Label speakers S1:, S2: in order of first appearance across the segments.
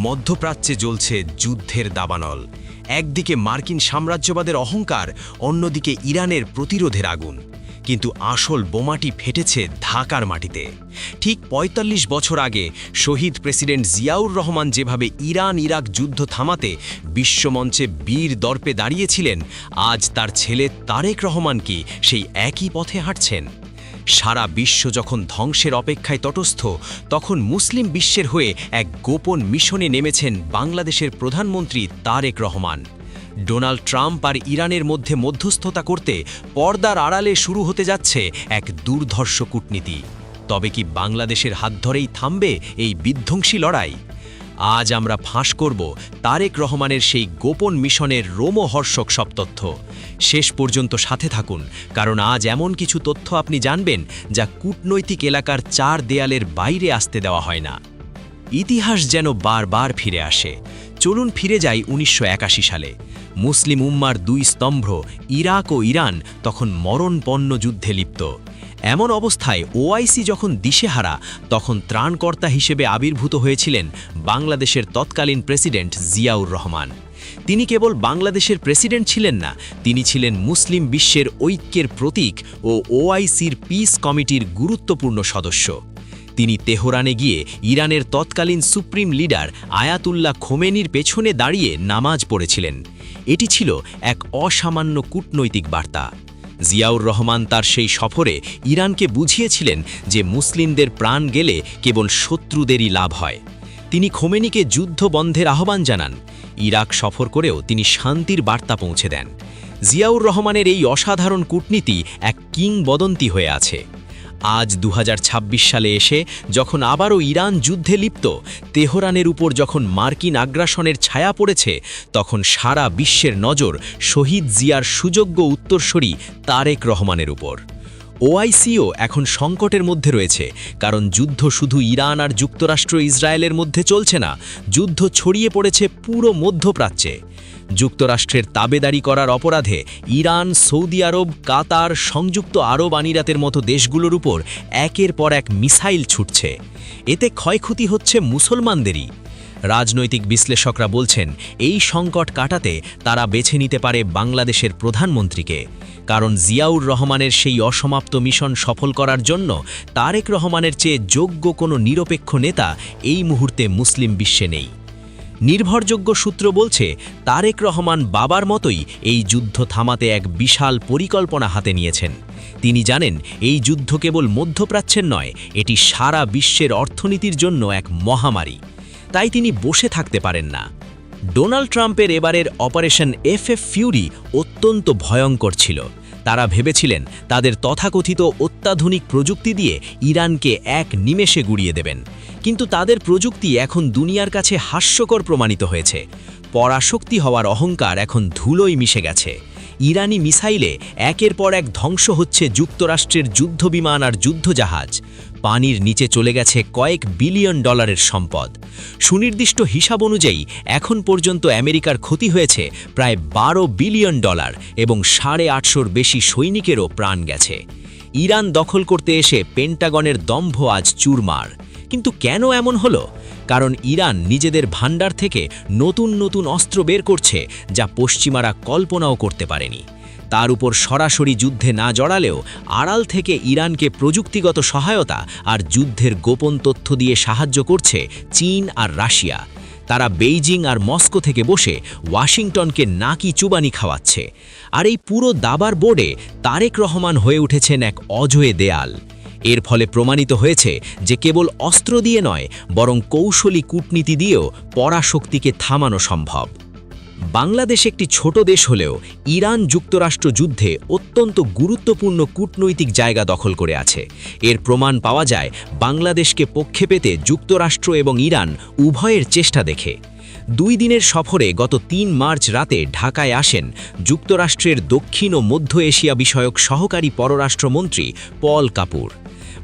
S1: মধ্যপ্রাচ্যে জ্বলছে যুদ্ধের দাবানল। একদিকে মার্কিন সাম্রাজ্যবাদের অহংকার, অন্যদিকে ইরানের প্রতিরোধের আগুন। কিন্তু আসল বোমাটি ফেটেছে ঢাকার মাটিতে। ঠিক ৪৫ বছর আগে শহীদ প্রেসিডেন্ট জিয়াউর রহমান যেভাবে ইরান ইরাক যুদ্ধ থামাতে বিশ্বমঞ্চে বীর দর্পে দাঁড়িয়েছিলেন, আজ তার ছেলে তারেক রহমান কি সেই একই পথে হাঁটছেন? সারা বিশ্ব যখন ধ্বংসের অপেক্ষায় তটস্থ, তখন মুসলিম বিশ্বের হয়ে এক গোপন মিশনে নেমেছেন বাংলাদেশের প্রধানমন্ত্রী তারেক রহমান। ডোনাল্ড ট্রাম্প আর ইরানের মধ্যে মধ্যস্থতা করতে পর্দার আড়ালে শুরু হতে যাচ্ছে এক দুর্ধর্ষ কূটনীতি। তবে কি বাংলাদেশের হাত ধরেই থামবে এই বিধ্বংসী লড়াই? আজ আমরা ফাঁস করব তারেক রহমানের সেই গোপন মিশনের রোমহর্ষক সব তথ্য। শেষ পর্যন্ত সাথে থাকুন, কারণ আজ এমন কিছু তথ্য আপনি জানবেন যা কূটনৈতিক এলাকার চার দেয়ালের বাইরে আসতে দেওয়া হয় না। ইতিহাস যেন বারবার ফিরে আসে। চলুন ফিরে যাই ১৯৮১ সালে। মুসলিম উম্মার দুই স্তম্ভ ইরাক ও ইরান তখন মরণপন্ন যুদ্ধে লিপ্ত। এমন অবস্থায় ওআইসি যখন দিশেহারা, তখন ত্রাণকর্তা হিসেবে আবির্ভূত হয়েছিলেন বাংলাদেশের তৎকালীন প্রেসিডেন্ট জিয়াউর রহমান। তিনি কেবল বাংলাদেশের প্রেসিডেন্ট ছিলেন না, তিনি ছিলেন মুসলিম বিশ্বের ঐক্যের প্রতীক ও ওআইসির পিস কমিটির গুরুত্বপূর্ণ সদস্য। তিনি তেহরানে গিয়ে ইরানের তৎকালীন সুপ্রিম লিডার আয়াতুল্লাহ খোমেনির পেছনে দাঁড়িয়ে নামাজ পড়েছিলেন। এটি ছিল এক অসামান্য কূটনৈতিক বার্তা। জিয়াউর রহমান তার সেই সফরে ইরানকে বুঝিয়েছিলেন যে মুসলিমদের প্রাণ গেলে কেবল শত্রুদেরই লাভ হয়। তিনি খোমেনিকে যুদ্ধ বন্ধের আহ্বান জানান। ইরাক সফর করেও তিনি শান্তির বার্তা পৌঁছে দেন। জিয়াউর রহমানের এই অসাধারণ কূটনীতি এক কিংবদন্তি হয়ে আছে। আজ ২০২৬ সালে এসে যখন আবারও ইরান যুদ্ধে লিপ্ত, তেহরানের উপর যখন মার্কিন আগ্রাসনের ছায়া পড়েছে, তখন সারা বিশ্বের নজর শহীদ জিয়ার সুযোগ্য উত্তরসূরি তারেক রহমানের উপর। ওআইসিও এখন সংকটের মধ্যে রয়েছে, কারণ যুদ্ধ শুধু ইরান আর যুক্তরাষ্ট্র ইসরায়েলের মধ্যে চলছে না, যুদ্ধ ছড়িয়ে পড়েছে পুরো মধ্যপ্রাচ্যে। যুক্তরাষ্ট্রের তাবেদারি করার অপরাধে ইরান, সৌদি আরব, কাতার, সংযুক্ত আরব আমিরাতের মতো দেশগুলোর উপর একের পর এক মিসাইল ছুটছে। এতে ক্ষয়ক্ষতি হচ্ছে মুসলমানদেরই। রাজনৈতিক বিশ্লেষকরা বলছেন, এই সংকট কাটাতে তারা বেছে নিতে পারে বাংলাদেশের প্রধানমন্ত্রীকে, কারণ জিয়াউর রহমানের সেই অসমাপ্ত মিশন সফল করার জন্য তারেক রহমানের চেয়ে যোগ্য কোনো নিরপেক্ষ নেতা এই মুহূর্তে মুসলিম বিশ্বে নেই। নির্ভরযোগ্য সূত্র বলছে, তারেক রহমান বাবার মতোই এই যুদ্ধ থামাতে এক বিশাল পরিকল্পনা হাতে নিয়েছেন। তিনি জানেন এই যুদ্ধ কেবল মধ্যপ্রাচ্যের নয়, এটি সারা বিশ্বের অর্থনীতির জন্য এক মহামারী। তাই তিনি বসে থাকতে পারেন না। ডোনাল্ড ট্রাম্পের এবারের অপারেশন এফএফ ফিউরি অত্যন্ত ভয়ঙ্কর ছিল। তারা ভেবেছিলেন তাদের তথাকথিত অত্যাধুনিক প্রযুক্তি দিয়ে ইরানকে এক নিমেষে গুড়িয়ে দেবেন। কিন্তু তাদের প্রযুক্তি এখন দুনিয়ার কাছে হাস্যকর প্রমাণিত হয়েছে। পরাশক্তি হওয়ার অহংকার এখন ধুলোয় মিশে গেছে। ইরানি মিসাইলে একের পর এক ধ্বংস হচ্ছে যুক্তরাষ্ট্রের যুদ্ধবিমান আর যুদ্ধজাহাজ। পানির নিচে চলে গেছে কয়েক বিলিয়ন ডলারের সম্পদ। সুনির্দিষ্ট হিসাব অনুযায়ী এখন পর্যন্ত আমেরিকার ক্ষতি হয়েছে প্রায় ১২ বিলিয়ন ডলার এবং ৮৫০র বেশি সৈনিকেরও প্রাণ গেছে। ইরান দখল করতে এসে পেন্টাগনের দম্ভ আজ চুরমার। কিন্তু কেন এমন হলো? কারণ ইরান নিজেদের ভান্ডার থেকে নতুন নতুন অস্ত্র বের করছে, যা পশ্চিমারা কল্পনাও করতে পারেনি। তার উপর সরাসরি যুদ্ধে না জড়ালেও আড়াল থেকে ইরানকে প্রযুক্তিগত সহায়তা আর যুদ্ধের গোপন তথ্য দিয়ে সাহায্য করছে চীন আর রাশিয়া। তারা বেইজিং আর মস্কো থেকে বসে ওয়াশিংটনকে নাকি চুবানি খাওয়াচ্ছে। আর এই পুরো দাবার বোর্ডে তারেক রহমান হয়ে উঠেছেন এক অজয় দেয়াল। এর ফলে প্রমাণিত হয়েছে যে কেবল অস্ত্র দিয়ে নয়, বরং কৌশলী কূটনীতি দিয়েও পরাশক্তিকে থামানো সম্ভব। বাংলাদেশ একটি ছোট দেশ হলেও ইরান যুক্তরাষ্ট্র যুদ্ধে অত্যন্ত গুরুত্বপূর্ণ কূটনৈতিক জায়গা দখল করে আছে। এর প্রমাণ পাওয়া যায় বাংলাদেশকে পক্ষে পেতে যুক্তরাষ্ট্র এবং ইরান উভয়ের চেষ্টা দেখে। ২ দিনের সফরে গত ৩ মার্চ রাতে ঢাকায় আসেন যুক্তরাষ্ট্রের দক্ষিণ ও মধ্য এশিয়া বিষয়ক সহকারী পররাষ্ট্রমন্ত্রী পল কাপুর।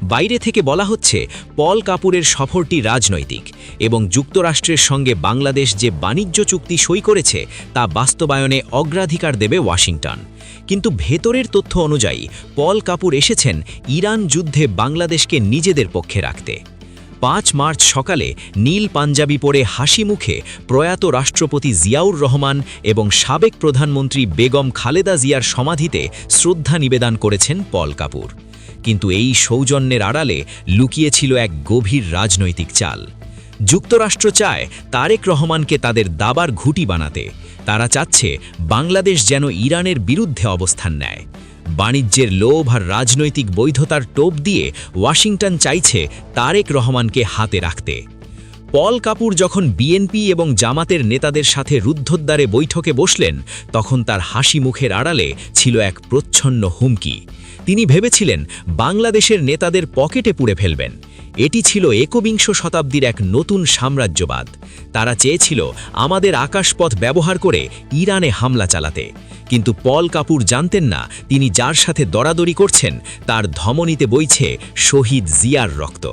S1: বাইরে থেকে বলা হচ্ছে, পল কাপুরের সফরটি রাজনৈতিক এবং যুক্তরাষ্ট্রের সঙ্গে বাংলাদেশ যে বাণিজ্য চুক্তি সই করেছে তা বাস্তবায়নে অগ্রাধিকার দেবে ওয়াশিংটন। কিন্তু ভেতরের তথ্য অনুযায়ী পল কাপুর এসেছেন ইরান যুদ্ধে বাংলাদেশকে নিজেদের পক্ষে রাখতে।
S2: 5 মার্চ সকালে নীল পাঞ্জাবি পরে হাসি মুখে প্রয়াত রাষ্ট্রপতি জিয়াউর রহমান এবং সাবেক প্রধানমন্ত্রী বেগম খালেদা জিয়ার সমাধিতে শ্রদ্ধা নিবেদন করেছেন পল কাপুর। কিন্তু এই সৌজন্যের আড়ালে লুকিয়েছিল এক গভীর রাজনৈতিক চাল। যুক্তরাষ্ট্র চায় তারেক রহমানকে তাদের দাবার ঘুঁটি বানাতে। তারা চাচ্ছে বাংলাদেশ যেন ইরানের বিরুদ্ধে অবস্থান নেয়। বাণিজ্যের লোভ আর রাজনৈতিক বৈধতার টোপ দিয়ে ওয়াশিংটন চাইছে তারেক রহমানকে হাতে রাখতে। পল কাপুর যখন বিএনপি এবং জামাতের নেতাদের সাথে রুদ্ধদ্বারে বৈঠকে বসলেন, তখন তার হাসি মুখের আড়ালে ছিল এক প্রচ্ছন্ন হুমকি। তিনি ভেবেছিলেন বাংলাদেশের নেতাদের পকেটে পুড়ে ফেলবেন। এটি ছিল একবিংশ শতাব্দীর এক নতুন সাম্রাজ্যবাদ। তারা চেয়েছিল আমাদের আকাশপথ ব্যবহার করে ইরানে হামলা চালাতে। কিন্তু পল কাপুর জানতেন না, তিনি যার সাথে দরাদরি করছেন তার ধমনীতে বইছে শহীদ জিয়ার রক্ত।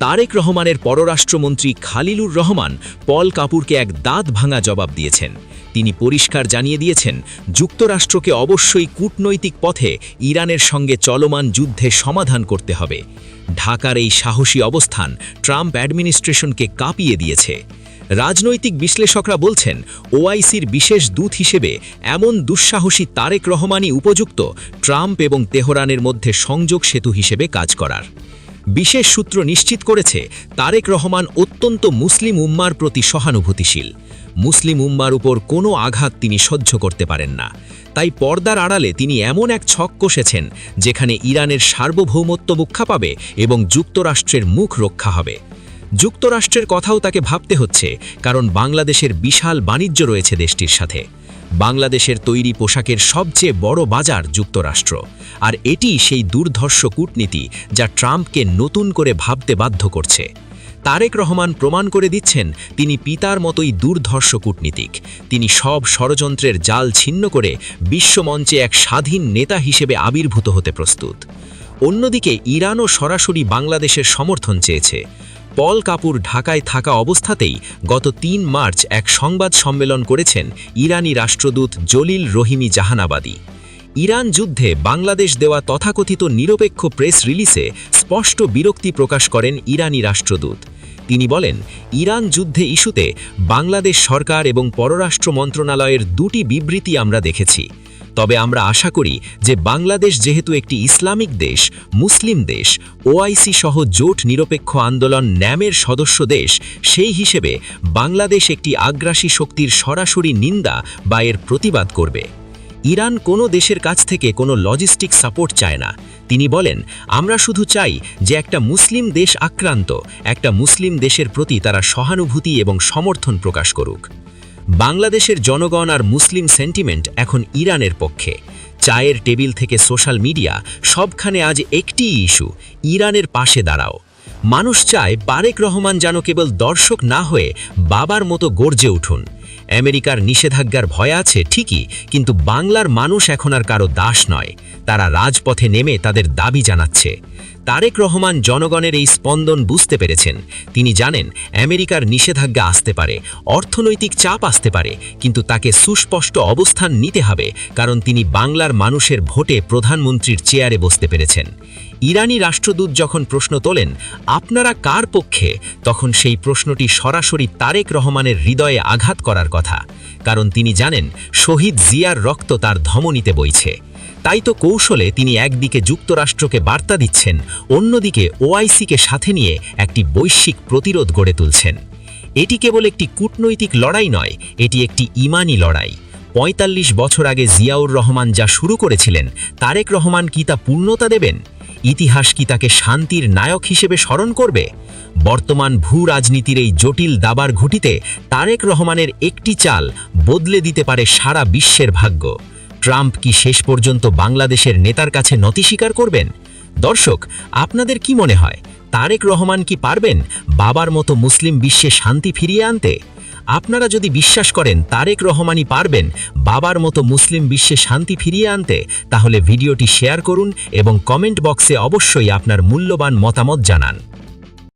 S2: তারেক রহমানের পররাষ্ট্রমন্ত্রী খালিলুর রহমান পল কাপুরকে এক দাঁত ভাঙা জবাব দিয়েছেন। তিনি পরিষ্কার জানিয়ে দিয়েছেন, যুক্তরাষ্ট্রকে অবশ্যই কূটনৈতিক পথে ইরানের সঙ্গে চলমান যুদ্ধে সমাধান করতে হবে। ঢাকার এই সাহসী অবস্থান ট্রাম্প অ্যাডমিনিস্ট্রেশনকে কাঁপিয়ে দিয়েছে। রাজনৈতিক বিশ্লেষকরা বলছেন, ওআইসির বিশেষ দূত হিসেবে এমন দুঃসাহসী তারেক রহমানই উপযুক্ত ট্রাম্প এবং তেহরানের মধ্যে সংযোগ সেতু হিসেবে কাজ করার। বিশেষ সূত্র নিশ্চিত করেছে, তারেক রহমান অত্যন্ত মুসলিম উম্মার প্রতি সহানুভূতিশীল। মুসলিম উম্মার উপর কোনো আঘাত তিনি সহ্য করতে পারেন না। তাই পর্দার আড়ালে তিনি এমন এক ছক কষেছেন যেখানে ইরানের সার্বভৌমত্ব রক্ষা পাবে এবং যুক্তরাষ্ট্রের মুখ রক্ষা হবে। যুক্তরাষ্ট্রের কথাও তাকে ভাবতে হচ্ছে, কারণ বাংলাদেশের বিশাল বাণিজ্য রয়েছে দেশটির সাথে। বাংলাদেশের তৈরি পোশাকের সবচেয়ে বড় বাজার যুক্তরাষ্ট্র, আর এটি সেই দুর্ধর্ষ কূটনীতি যা ট্রাম্পকে নতুন করে ভাবতে বাধ্য করছে। তারেক রহমান প্রমাণ করে দিচ্ছেন তিনি পিতার মতোই দুর্ধর্ষ কূটনীতিক। তিনি সব ষড়যন্ত্রের জাল ছিন্ন করে বিশ্বমঞ্চে এক স্বাধীন নেতা হিসেবে আবির্ভূত হতে প্রস্তুত। অন্যদিকে ইরানও সরাসরি বাংলাদেশের সমর্থন চেয়েছে। পল কাপুর ঢাকায় থাকা অবস্থাতেই গত 3 মার্চ এক সংবাদ সম্মেলন করেছেন ইরানি রাষ্ট্রদূত জলিল রহিমি জাহানাবাদী। ইরান যুদ্ধে বাংলাদেশ দেওয়া তথাকথিত নিরপেক্ষ প্রেস রিলিজে স্পষ্ট বিরক্তি প্রকাশ করেন ইরানি রাষ্ট্রদূত। তিনি বলেন, ইরান যুদ্ধে ইস্যুতে বাংলাদেশ সরকার এবং পররাষ্ট্র মন্ত্রণালয়ের 2টি বিবৃতি আমরা দেখেছি। তবে আমরা আশা করি যে বাংলাদেশ যেহেতু একটি ইসলামিক দেশ, মুসলিম দেশ, ওআইসি সহ জোট নিরপেক্ষ আন্দোলন ন্যামের সদস্য দেশ, সেই হিসেবে বাংলাদেশ একটি আগ্রাসী শক্তির সরাসরি নিন্দা বা এর প্রতিবাদ করবে। ইরান কোনো দেশের কাছ থেকে কোনো লজিস্টিক সাপোর্ট চায় না। তিনি বলেন, আমরা শুধু চাই যে একটা মুসলিম দেশ আক্রান্ত একটা মুসলিম দেশের প্রতি তারা সহানুভূতি এবং সমর্থন প্রকাশ করুক। বাংলাদেশের জনগণ আর মুসলিম সেন্টিমেন্ট এখন ইরানের পক্ষে। চায়ের টেবিল থেকে সোশ্যাল মিডিয়া সবখানে আজ একটি ইস্যু, ইরানের পাশে দাঁড়াও। মানুষ চায় তারেক রহমান যেন কেবল দর্শক না হয়ে বাবার মতো গর্জে উঠুন। আমেরিকার নিষেধাজ্ঞার ভয় আছে ঠিকই, কিন্তু বাংলার মানুষ এখন আর কারো দাস নয়। তারা রাজপথে নেমে তাদের দাবি জানাচ্ছে। তারেক রহমান জনগণের এই স্পন্দন বুঝতে পেরেছেন। তিনি জানেন আমেরিকার নিষেধাজ্ঞা আসতে পারে, অর্থনৈতিক চাপ আসতে পারে, কিন্তু তাকে সুস্পষ্ট অবস্থান নিতে হবে, কারণ তিনি বাংলার মানুষের ভোটে প্রধানমন্ত্রীর চেয়ারে বসতে পেরেছেন। ইরানি রাষ্ট্রদূত যখন প্রশ্ন তোলেন, আপনারা কার পক্ষে, তখন সেই প্রশ্নটি সরাসরি তারেক রহমানের হৃদয়ে আঘাত করার কথা, কারণ তিনি জানেন শহীদ জিয়ার রক্ত তার ধমনীতে বইছে। তাই তো কৌশলে তিনি একদিকে যুক্তরাষ্ট্রকে বার্তা দিচ্ছেন, অন্যদিকে ওআইসিকে সাথে নিয়ে একটি বৈশ্বিক প্রতিরোধ গড়ে তুলছেন। এটি কেবল একটি কূটনৈতিক লড়াই নয়, এটি একটি ইমানি লড়াই। ৪৫ বছর আগে জিয়াউর রহমান যা শুরু করেছিলেন, তারেক রহমান কি তা পূর্ণতা দেবেন? ইতিহাস কি তাকে শান্তির নায়ক হিসেবে স্মরণ করবে? বর্তমান ভূ রাজনীতির এই জটিল দাবার ঘুঁটিতে তারেক রহমানের একটি চাল বদলে দিতে পারে সারা বিশ্বের ভাগ্য। ট্রাম্প কি শেষ পর্যন্ত বাংলাদেশের নেতার কাছে নতি স্বীকার করবেন? দর্শক, আপনাদের কি মনে হয়, তারেক রহমান কি পারবেন বাবার মতো মুসলিম বিশ্বে শান্তি ফিরিয়ে আনতে? আপনারা যদি বিশ্বাস করেন তারেক রহমানই পারবেন বাবার মতো মুসলিম বিশ্বে শান্তি ফিরিয়ে আনতে, তাহলে ভিডিওটি শেয়ার করুন এবং কমেন্ট বক্সে অবশ্যই আপনার মূল্যবান মতামত জানান।